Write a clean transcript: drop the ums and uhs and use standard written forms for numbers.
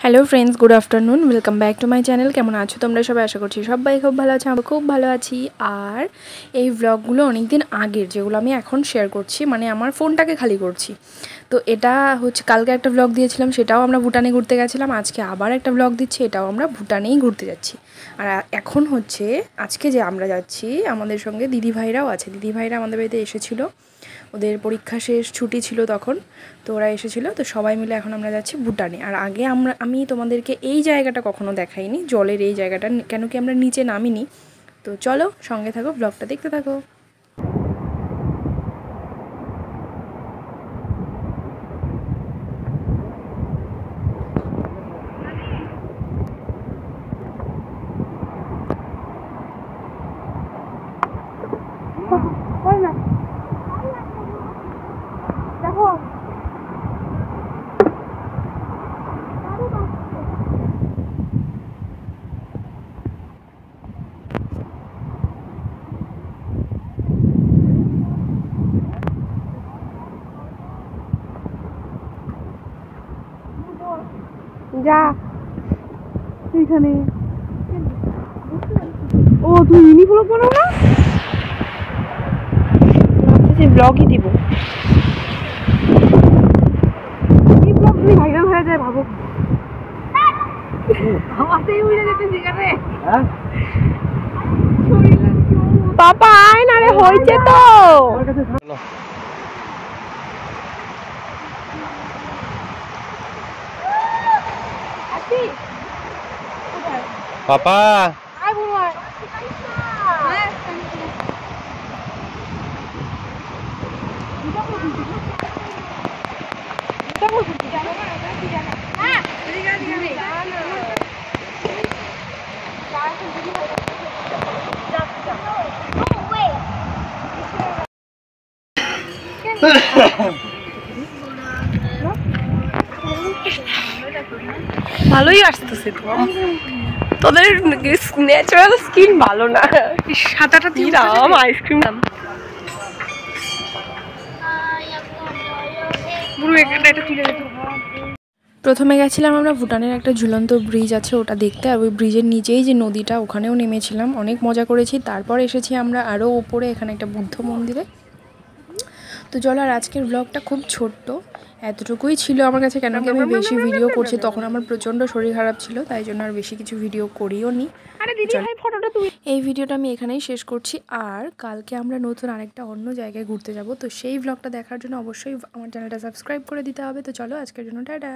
Hello friends, good afternoon. Welcome back to my channel. কেমন আছো তোমরা সবাই? আশা করছি সবাই খুব ভালো আছে। আমি খুব ভালো আছি। আর এই ব্লগগুলো অনেক দিন আগের, যেগুলো আমি এখন শেয়ার করছি, মানে আমার ফোনটাকে খালি করছি। তো এটা হচ্ছে কালকে একটা ব্লগ দিয়েছিলাম, সেটাও আমরা ভুটানে ঘুরতে গেছিলাম। আজকে আবার একটা ব্লগ দিচ্ছি, এটাও আমরা ভুটানেই ঘুরতে যাচ্ছি। আর এখন হচ্ছে আজকে যে আমরা যাচ্ছি, আমাদের সঙ্গে দিদিভাইরাও আছে। দিদিভাইরা আমাদের বাড়িতে এসেছিলো, ওদের পরীক্ষা শেষ, ছুটি ছিল তখন, তো ওরা এসেছিলো। তো সবাই মিলে এখন আমরা যাচ্ছি ভুটানে। আর আগে আমি তোমাদেরকে এই জায়গাটা কখনো দেখাইনি, জলের এই জায়গাটা, কেন কি আমরা নিচে নামিনি। তো চলো সঙ্গে থাকো, ব্লগটা দেখতে থাকো। যা এইখানে। ও তুই ইউনিফর্ম পরো না, ভাবতেছি ব্লগই দিব। এই ব্লগ যদি ভাইরাল হয়ে যায় ভাবো। আমাতেই উড়ে যেতে সেখানে। হ্যাঁ পাপা আয় না রে, হয়েছে তো। পাপা ভালোই আসতেছে তো, তোদের ন্যাচারাল স্কিন ভালো না। সাঁতারটা দিলাম, আইসক্রিম নাম প্রথমে গেছিলাম আমরা ভুটানের একটা ঝুলন্ত ব্রিজ আছে ওটা দেখতে, আর ওই ব্রিজের নিচেই যে নদীটা, ওখানেও নেমেছিলাম, অনেক মজা করেছি। তারপর এসেছি আমরা আরও উপরে, এখানে একটা বুদ্ধ মন্দিরে। তো চলো, আর আজকের ব্লগটা খুব ছোট্ট, এতটুকুই ছিল আমার কাছে। কেন কি আমি বেশি ভিডিও করছি, তখন আমার প্রচণ্ড শরীর খারাপ ছিল, তাই জন্য আর বেশি কিছু ভিডিও করিও নি। এই ভিডিওটা আমি এখানেই শেষ করছি। আর কালকে আমরা নতুন আরেকটা অন্য জায়গায় ঘুরতে যাব, তো সেই ব্লগটা দেখার জন্য অবশ্যই আমার চ্যানেলটা সাবস্ক্রাইব করে দিতে হবে। তো চলো, আজকের জন্য টাটা।